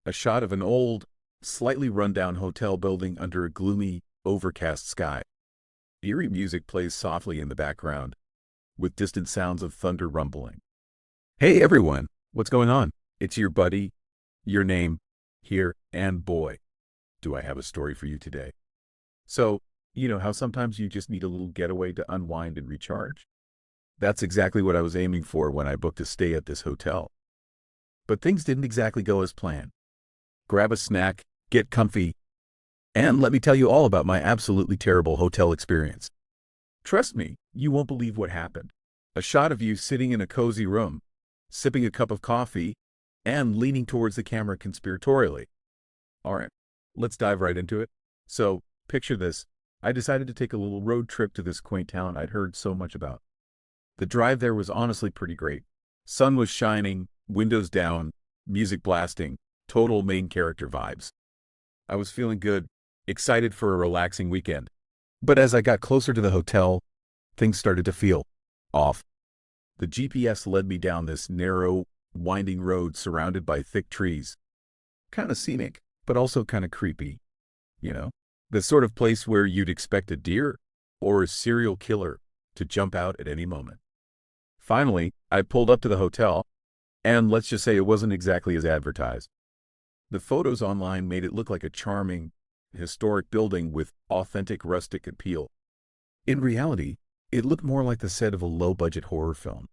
A shot of an old, slightly run-down hotel building under a gloomy, overcast sky. Eerie music plays softly in the background, with distant sounds of thunder rumbling. Hey everyone, what's going on? It's your buddy, your name, here, and boy, do I have a story for you today. So, you know how sometimes you just need a little getaway to unwind and recharge? That's exactly what I was aiming for when I booked a stay at this hotel. But things didn't exactly go as planned. Grab a snack, get comfy, and let me tell you all about my absolutely terrible hotel experience. Trust me, you won't believe what happened. A shot of you sitting in a cozy room, sipping a cup of coffee, and leaning towards the camera conspiratorially. All right, let's dive right into it. So, picture this. I decided to take a little road trip to this quaint town I'd heard so much about. The drive there was honestly pretty great. Sun was shining, windows down, music blasting, total main character vibes. I was feeling good, excited for a relaxing weekend. But as I got closer to the hotel, things started to feel off. The GPS led me down this narrow, winding road surrounded by thick trees. Kind of scenic, but also kind of creepy. You know, the sort of place where you'd expect a deer or a serial killer to jump out at any moment. Finally, I pulled up to the hotel, and let's just say it wasn't exactly as advertised. The photos online made it look like a charming, historic building with authentic rustic appeal. In reality, it looked more like the set of a low-budget horror film.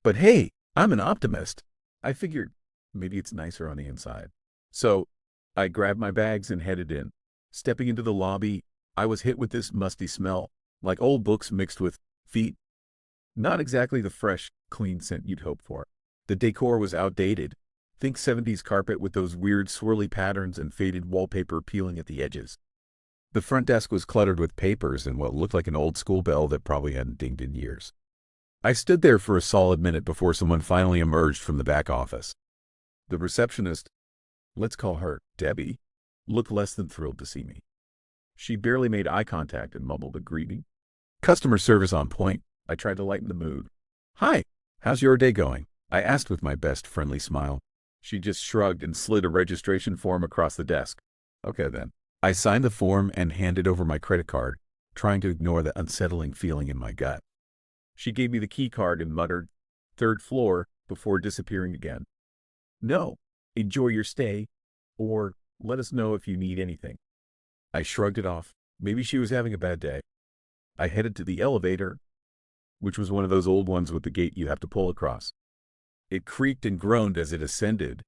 But hey, I'm an optimist. I figured maybe it's nicer on the inside. So, I grabbed my bags and headed in. Stepping into the lobby, I was hit with this musty smell, like old books mixed with feet. Not exactly the fresh, clean scent you'd hope for. The decor was outdated. Think 70s carpet with those weird swirly patterns and faded wallpaper peeling at the edges. The front desk was cluttered with papers and what looked like an old school bell that probably hadn't dinged in years. I stood there for a solid minute before someone finally emerged from the back office. The receptionist, let's call her Debbie, looked less than thrilled to see me. She barely made eye contact and mumbled a greeting. Customer service on point. I tried to lighten the mood. Hi, how's your day going? I asked with my best friendly smile. She just shrugged and slid a registration form across the desk. Okay then. I signed the form and handed over my credit card, trying to ignore the unsettling feeling in my gut. She gave me the key card and muttered, "Third floor," before disappearing again. No, enjoy your stay, or let us know if you need anything. I shrugged it off. Maybe she was having a bad day. I headed to the elevator, which was one of those old ones with the gate you have to pull across. It creaked and groaned as it ascended,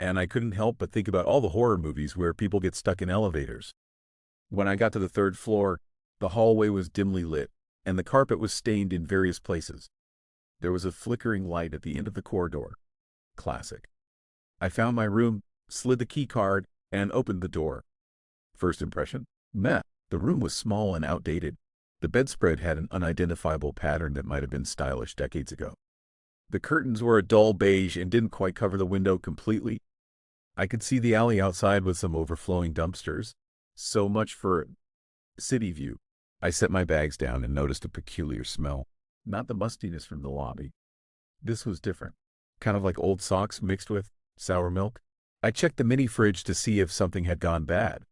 and I couldn't help but think about all the horror movies where people get stuck in elevators. When I got to the third floor, the hallway was dimly lit, and the carpet was stained in various places. There was a flickering light at the end of the corridor. Classic. I found my room, slid the key card, and opened the door. First impression? Meh. The room was small and outdated. The bedspread had an unidentifiable pattern that might have been stylish decades ago. The curtains were a dull beige and didn't quite cover the window completely. I could see the alley outside with some overflowing dumpsters. So much for city view. I set my bags down and noticed a peculiar smell. Not the mustiness from the lobby. This was different. Kind of like old socks mixed with sour milk. I checked the mini fridge to see if something had gone bad.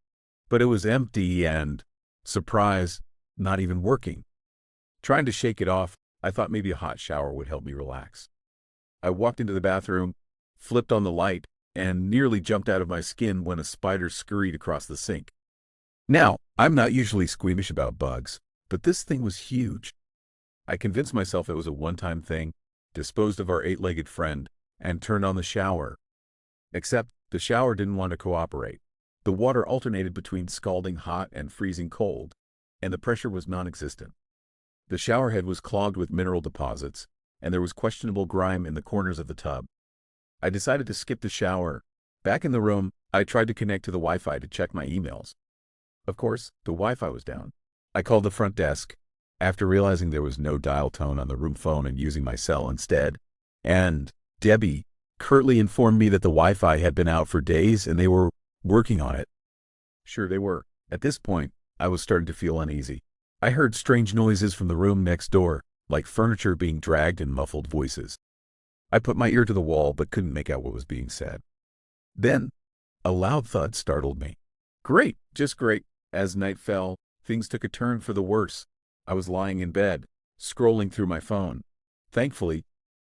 But it was empty and, surprise, not even working. Trying to shake it off, I thought maybe a hot shower would help me relax. I walked into the bathroom, flipped on the light, and nearly jumped out of my skin when a spider scurried across the sink. Now, I'm not usually squeamish about bugs, but this thing was huge. I convinced myself it was a one-time thing, disposed of our eight-legged friend, and turned on the shower. Except the shower didn't want to cooperate. The water alternated between scalding hot and freezing cold, and the pressure was non-existent. The shower head was clogged with mineral deposits, and there was questionable grime in the corners of the tub. I decided to skip the shower. Back in the room, I tried to connect to the Wi-Fi to check my emails. Of course, the Wi-Fi was down. I called the front desk, after realizing there was no dial tone on the room phone and using my cell instead, and Debbie curtly informed me that the Wi-Fi had been out for days and they were working on it. Sure they were. At this point, I was starting to feel uneasy. I heard strange noises from the room next door, like furniture being dragged and muffled voices. I put my ear to the wall but couldn't make out what was being said. Then, A loud thud startled me. Great, just great. As night fell, things took a turn for the worse. I was lying in bed, scrolling through my phone. Thankfully,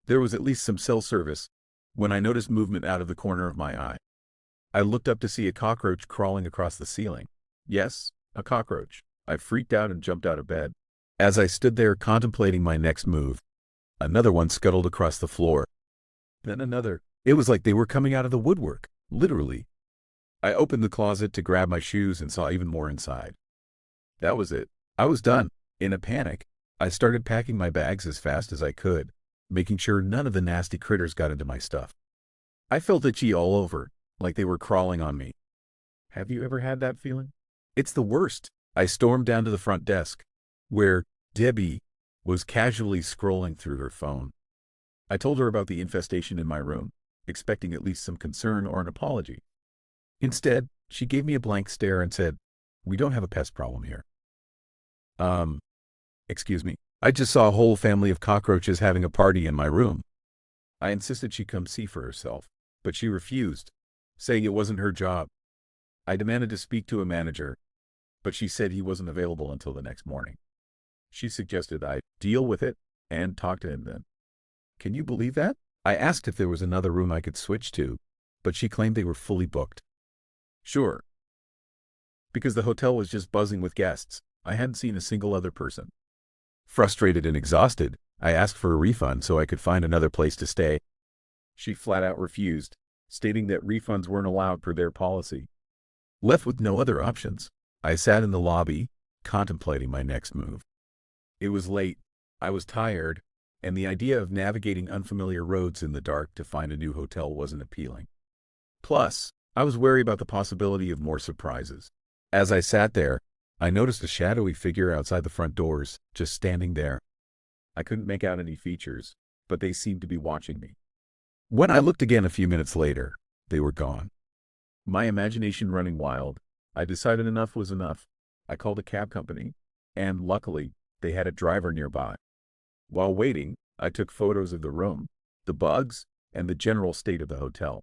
there was at least some cell service, when I noticed movement out of the corner of my eye. I looked up to see a cockroach crawling across the ceiling. Yes, a cockroach. I freaked out and jumped out of bed. As I stood there contemplating my next move, another one scuttled across the floor. Then another. It was like they were coming out of the woodwork, literally. I opened the closet to grab my shoes and saw even more inside. That was it. I was done. In a panic, I started packing my bags as fast as I could, making sure none of the nasty critters got into my stuff. I felt itchy all over, like they were crawling on me. Have you ever had that feeling? It's the worst. I stormed down to the front desk, where Debbie was casually scrolling through her phone. I told her about the infestation in my room, expecting at least some concern or an apology. Instead, she gave me a blank stare and said, "We don't have a pest problem here." Excuse me. I just saw a whole family of cockroaches having a party in my room. I insisted she come see for herself, but she refused, saying it wasn't her job. I demanded to speak to a manager, but she said he wasn't available until the next morning. She suggested I deal with it and talk to him then. Can you believe that? I asked if there was another room I could switch to, but she claimed they were fully booked. Sure. Because the hotel was just buzzing with guests. I hadn't seen a single other person. Frustrated and exhausted, I asked for a refund so I could find another place to stay. She flat out refused, stating that refunds weren't allowed per their policy. Left with no other options, I sat in the lobby, contemplating my next move. It was late, I was tired, and the idea of navigating unfamiliar roads in the dark to find a new hotel wasn't appealing. Plus, I was wary about the possibility of more surprises. As I sat there, I noticed a shadowy figure outside the front doors, just standing there. I couldn't make out any features, but they seemed to be watching me. When I looked again a few minutes later, they were gone. My imagination running wild, I decided enough was enough. I called a cab company, and luckily, they had a driver nearby. While waiting, I took photos of the room, the bugs, and the general state of the hotel.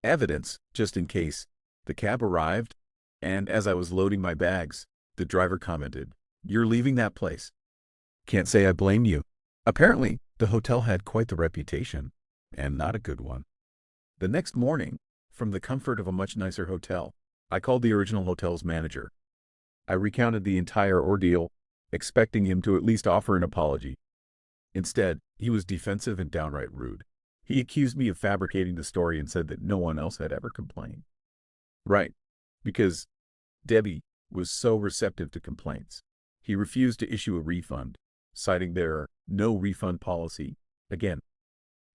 Evidence, just in case. The cab arrived, and as I was loading my bags, the driver commented, "You're leaving that place." Can't say I blame you. Apparently, the hotel had quite the reputation, and not a good one. The next morning, from the comfort of a much nicer hotel, I called the original hotel's manager. I recounted the entire ordeal, expecting him to at least offer an apology. Instead, he was defensive and downright rude. He accused me of fabricating the story and said that no one else had ever complained. Right, because Debbie was so receptive to complaints. He refused to issue a refund, citing their no refund policy. Again,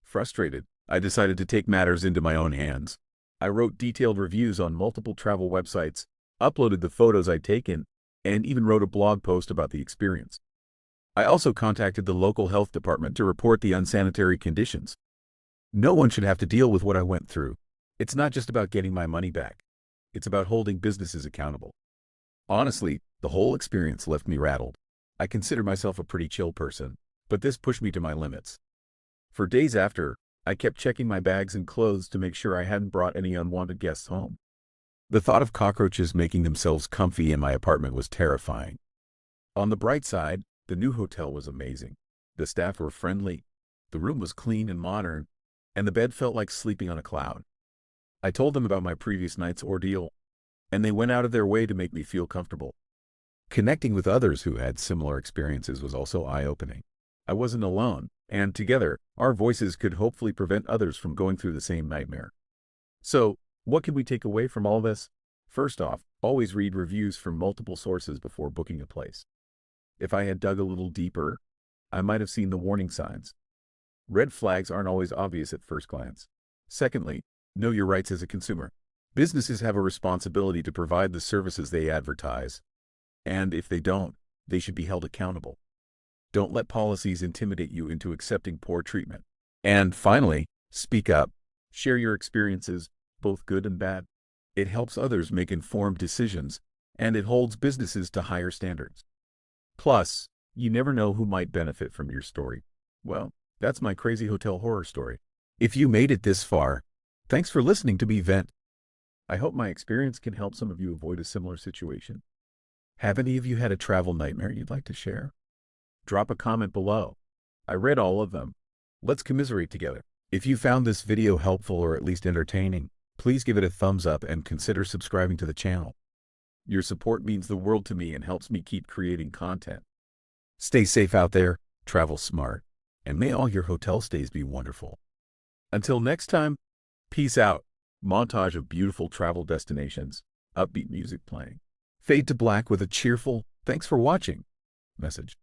frustrated, I decided to take matters into my own hands. I wrote detailed reviews on multiple travel websites, uploaded the photos I'd taken, and even wrote a blog post about the experience. I also contacted the local health department to report the unsanitary conditions. No one should have to deal with what I went through. It's not just about getting my money back. It's about holding businesses accountable. Honestly, the whole experience left me rattled. I consider myself a pretty chill person, but this pushed me to my limits. For days after, I kept checking my bags and clothes to make sure I hadn't brought any unwanted guests home. The thought of cockroaches making themselves comfy in my apartment was terrifying. On the bright side, the new hotel was amazing. The staff were friendly, the room was clean and modern, and the bed felt like sleeping on a cloud. I told them about my previous night's ordeal, and they went out of their way to make me feel comfortable. Connecting with others who had similar experiences was also eye-opening. I wasn't alone, and together, our voices could hopefully prevent others from going through the same nightmare. So, what can we take away from all this? First off, always read reviews from multiple sources before booking a place. If I had dug a little deeper, I might have seen the warning signs. Red flags aren't always obvious at first glance. Secondly, know your rights as a consumer. Businesses have a responsibility to provide the services they advertise, and if they don't, they should be held accountable. Don't let policies intimidate you into accepting poor treatment. And finally, speak up. Share your experiences, both good and bad. It helps others make informed decisions, and it holds businesses to higher standards. Plus, you never know who might benefit from your story. Well, that's my crazy hotel horror story. If you made it this far, thanks for listening to me vent. I hope my experience can help some of you avoid a similar situation. Have any of you had a travel nightmare you'd like to share? Drop a comment below. I read all of them. Let's commiserate together. If you found this video helpful or at least entertaining, please give it a thumbs up and consider subscribing to the channel. Your support means the world to me and helps me keep creating content. Stay safe out there, travel smart, and may all your hotel stays be wonderful. Until next time, peace out. Montage of beautiful travel destinations, upbeat music playing. Fade to black with a cheerful, "Thanks for watching" message.